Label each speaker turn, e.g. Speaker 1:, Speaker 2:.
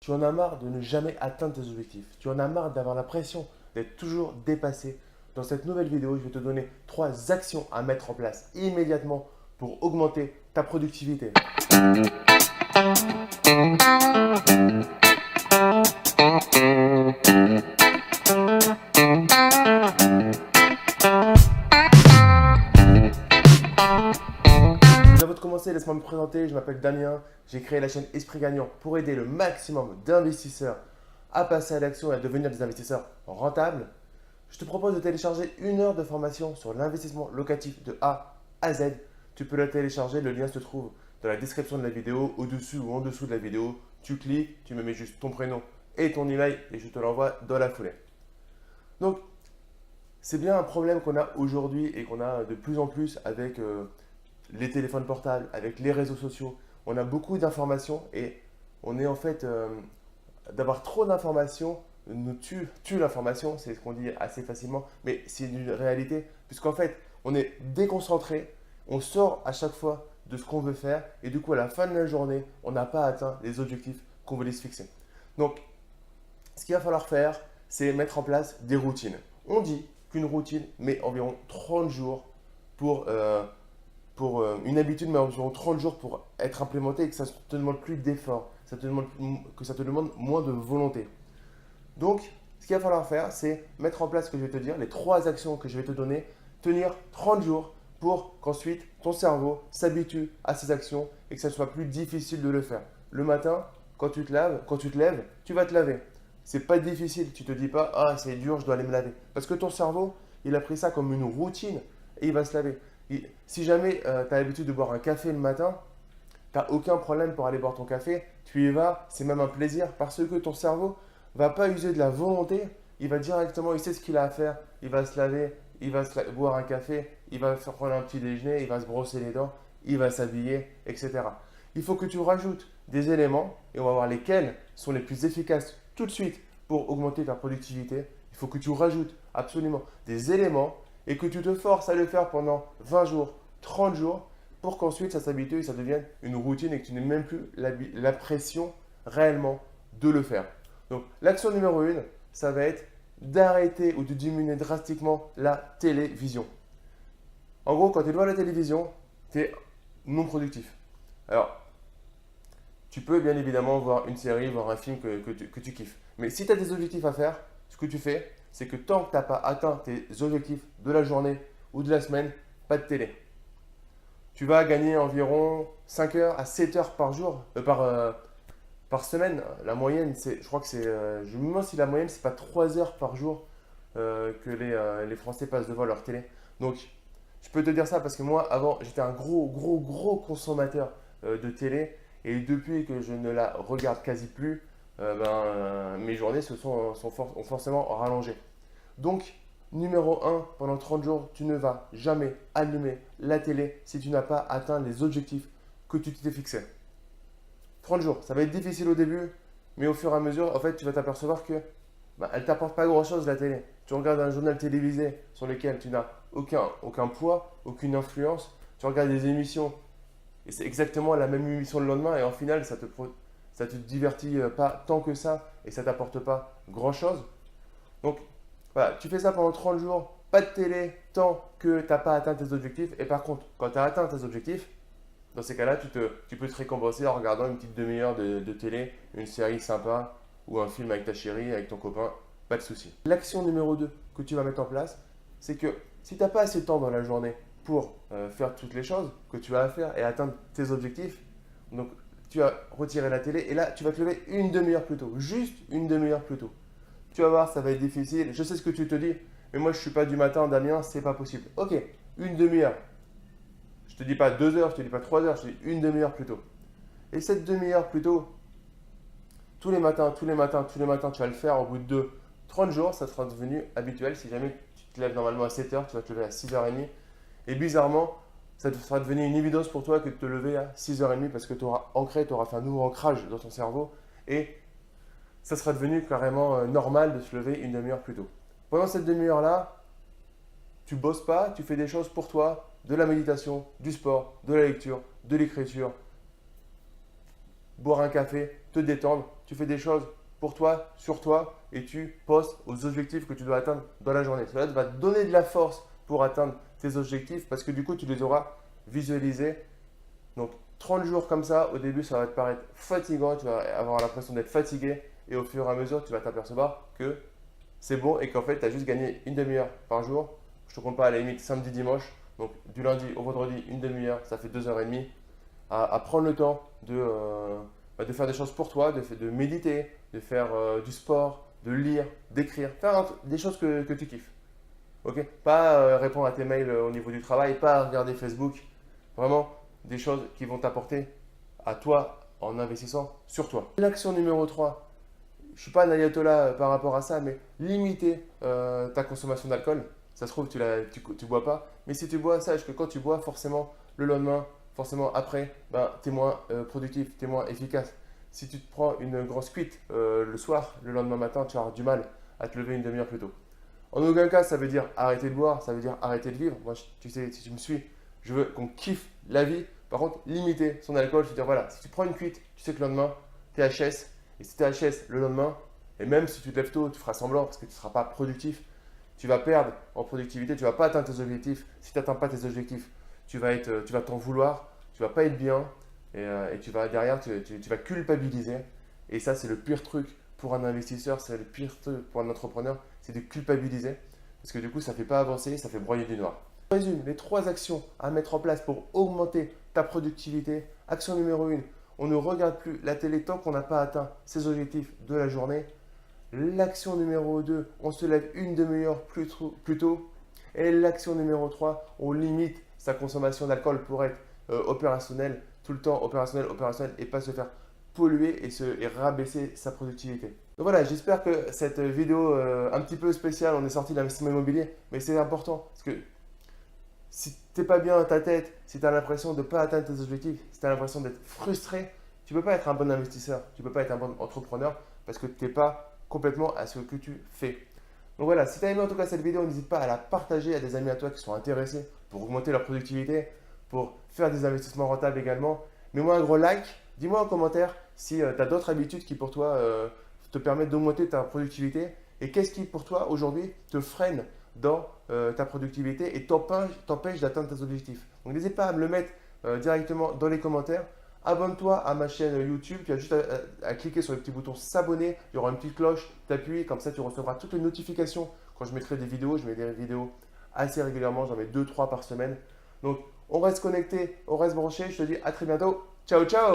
Speaker 1: Tu en as marre de ne jamais atteindre tes objectifs. Tu en as marre d'avoir l'impression d'être toujours dépassé. Dans cette nouvelle vidéo, je vais te donner 3 actions à mettre en place immédiatement pour augmenter ta productivité. Avant de commencer, laisse-moi me présenter. Je m'appelle Damien. J'ai créé la chaîne Esprit Gagnant pour aider le maximum d'investisseurs à passer à l'action et à devenir des investisseurs rentables. Je te propose de télécharger 1 heure de formation sur l'investissement locatif de A à Z. Tu peux la télécharger, le lien se trouve dans la description de la vidéo, au-dessus ou en dessous de la vidéo. Tu cliques, tu me mets juste ton prénom et ton email et je te l'envoie dans la foulée. Donc, c'est bien un problème qu'on a aujourd'hui et qu'on a de plus en plus avec les téléphones portables, avec les réseaux sociaux. On a beaucoup d'informations et on est en fait d'avoir trop d'informations nous tue l'information, c'est ce qu'on dit assez facilement, mais c'est une réalité, puisqu'en fait, on est déconcentré, on sort à chaque fois de ce qu'on veut faire, et du coup, à la fin de la journée, on n'a pas atteint les objectifs qu'on voulait se fixer. Donc, ce qu'il va falloir faire, c'est mettre en place des routines. On dit qu'une routine met environ 30 jours pour une habitude, met environ 30 jours pour être implémentée et que ça ne te demande plus d'effort, que ça te demande moins de volonté. Donc, ce qu'il va falloir faire, c'est mettre en place ce que je vais te dire, les 3 actions que je vais te donner, tenir 30 jours pour qu'ensuite ton cerveau s'habitue à ces actions et que ça soit plus difficile de le faire. Le matin, quand tu te lèves, tu vas te laver. C'est pas difficile, tu te dis pas ah c'est dur, je dois aller me laver. Parce que ton cerveau, il a pris ça comme une routine et il va se laver. Si jamais tu as l'habitude de boire un café le matin, tu n'as aucun problème pour aller boire ton café, tu y vas, c'est même un plaisir parce que ton cerveau va pas user de la volonté, il va directement, il sait ce qu'il a à faire, il va se laver, boire un café, il va faire prendre un petit déjeuner, il va se brosser les dents, il va s'habiller, etc. Il faut que tu rajoutes des éléments et on va voir lesquels sont les plus efficaces tout de suite pour augmenter ta productivité. Il faut que tu rajoutes absolument des éléments et que tu te forces à le faire pendant 20 jours, 30 jours pour qu'ensuite ça s'habitue et ça devienne une routine et que tu n'aies même plus la pression réellement de le faire. Donc, l'action numéro 1, ça va être d'arrêter ou de diminuer drastiquement la télévision. En gros, quand tu es devant la télévision, tu es non productif. Alors, tu peux bien évidemment voir une série, voir un film que tu kiffes. Mais si tu as des objectifs à faire, ce que tu fais, c'est que tant que tu n'as pas atteint tes objectifs de la journée ou de la semaine, pas de télé. Tu vas gagner environ 5 heures à 7 heures par jour, par semaine. La moyenne, je crois que c'est. Je me demande si la moyenne, c'est pas 3 heures par jour que les Français passent devant leur télé. Donc, je peux te dire ça parce que moi, avant, j'étais un gros consommateur de télé. Et depuis que je ne la regarde quasi plus, mes journées ont forcément rallongé. Donc, numéro 1, pendant 30 jours, tu ne vas jamais allumer la télé si tu n'as pas atteint les objectifs que tu t'es fixés. 30 jours, ça va être difficile au début, mais au fur et à mesure, en fait, tu vas t'apercevoir que elle ne t'apporte pas grand-chose la télé. Tu regardes un journal télévisé sur lequel tu n'as aucun poids, aucune influence. Tu regardes des émissions et c'est exactement la même émission le lendemain et en final, ça te divertit pas tant que ça et ça t'apporte pas grand-chose. Donc, voilà, tu fais ça pendant 30 jours, pas de télé tant que tu n'as pas atteint tes objectifs. Et par contre, quand tu as atteint tes objectifs, dans ces cas-là, tu peux te récompenser en regardant une petite demi-heure de télé, une série sympa ou un film avec ta chérie, avec ton copain, pas de souci. L'action numéro 2 que tu vas mettre en place, c'est que si tu n'as pas assez de temps dans la journée pour faire toutes les choses que tu as à faire et atteindre tes objectifs, donc tu vas retirer la télé et là, tu vas te lever une demi-heure plus tôt, juste une demi-heure plus tôt. Tu vas voir, ça va être difficile. Je sais ce que tu te dis, mais moi je ne suis pas du matin, Damien, c'est pas possible. Ok, une demi-heure. Je te dis pas 2 heures, je te dis pas 3 heures, je te dis une demi-heure plus tôt. Et cette demi-heure plus tôt, tous les matins, tu vas le faire au bout de 30 jours, ça sera devenu habituel. Si jamais tu te lèves normalement à 7 heures, tu vas te lever à 6h30. Et bizarrement, ça sera devenu une évidence pour toi que de te lever à 6h30 parce que tu auras ancré, tu auras fait un nouveau ancrage dans ton cerveau et ça sera devenu carrément normal de se lever une demi-heure plus tôt. Pendant cette demi-heure-là, tu bosses pas, tu fais des choses pour toi, de la méditation, du sport, de la lecture, de l'écriture, boire un café, te détendre. tu fais des choses pour toi, sur toi, et tu postes aux objectifs que tu dois atteindre dans la journée. Cela va te donner de la force pour atteindre tes objectifs parce que du coup, tu les auras visualisés. Donc, 30 jours comme ça, au début, ça va te paraître fatigant, tu vas avoir l'impression d'être fatigué, et au fur et à mesure, tu vas t'apercevoir que c'est bon et qu'en fait, tu as juste gagné une demi-heure par jour. Je ne te compte pas à la limite samedi, dimanche. Donc, du lundi au vendredi, une demi-heure, ça fait 2h30 à prendre le temps de faire des choses pour toi, de méditer, de faire du sport, de lire, d'écrire, faire des choses que tu kiffes. Ok. Pas répondre à tes mails au niveau du travail, pas regarder Facebook. Vraiment des choses qui vont t'apporter à toi en investissant sur toi. L'action numéro 3, je ne suis pas un ayatollah par rapport à ça, mais limiter ta consommation d'alcool. Ça se trouve, tu ne bois pas. Mais si tu bois, sache que quand tu bois, forcément, le lendemain, forcément après, ben, tu es moins productif, tu es moins efficace. Si tu te prends une grosse cuite le soir, le lendemain matin, tu vas avoir du mal à te lever une demi-heure plus tôt. En aucun cas, ça veut dire arrêter de boire, ça veut dire arrêter de vivre. Moi, tu sais, si tu me suis, je veux qu'on kiffe la vie. Par contre, limiter son alcool, je veux dire, voilà, si tu prends une cuite, tu sais que le lendemain, tu es HS. Et si tu es HS le lendemain, et même si tu te lèves tôt, tu feras semblant parce que tu ne seras pas productif, tu vas perdre en productivité, tu ne vas pas atteindre tes objectifs. Si tu n'atteins pas tes objectifs, tu vas t'en vouloir, tu ne vas pas être bien et tu vas derrière, tu vas culpabiliser. Et ça, c'est le pire truc pour un investisseur, c'est le pire truc pour un entrepreneur, c'est de culpabiliser parce que du coup, ça ne fait pas avancer, ça fait broyer du noir. Je résume les 3 actions à mettre en place pour augmenter ta productivité. Action numéro 1, on ne regarde plus la télé tant qu'on n'a pas atteint ses objectifs de la journée. L'action numéro 2, on se lève une demi-heure plus tôt. Et l'action numéro 3, on limite sa consommation d'alcool pour être opérationnel, tout le temps opérationnel et pas se faire polluer et rabaisser sa productivité. Donc voilà, j'espère que cette vidéo un petit peu spéciale, on est sorti de l'investissement immobilier, mais c'est important parce que si tu n'es pas bien dans ta tête, si tu as l'impression de ne pas atteindre tes objectifs, si tu as l'impression d'être frustré, tu ne peux pas être un bon investisseur, tu ne peux pas être un bon entrepreneur parce que tu n'es pas complètement à ce que tu fais. Donc voilà, si tu as aimé en tout cas cette vidéo, n'hésite pas à la partager à des amis à toi qui sont intéressés pour augmenter leur productivité, pour faire des investissements rentables également. Mets-moi un gros like, dis-moi en commentaire si tu as d'autres habitudes qui pour toi te permettent d'augmenter ta productivité et qu'est-ce qui pour toi aujourd'hui te freine dans ta productivité et t'empêche d'atteindre tes objectifs. Donc n'hésite pas à me le mettre directement dans les commentaires. Abonne-toi à ma chaîne YouTube, tu as juste à cliquer sur le petit bouton s'abonner, il y aura une petite cloche, tu appuies, comme ça tu recevras toutes les notifications quand je mettrai des vidéos. Je mets des vidéos assez régulièrement, j'en mets 2-3 par semaine. Donc on reste connecté, on reste branché, je te dis à très bientôt, ciao ciao.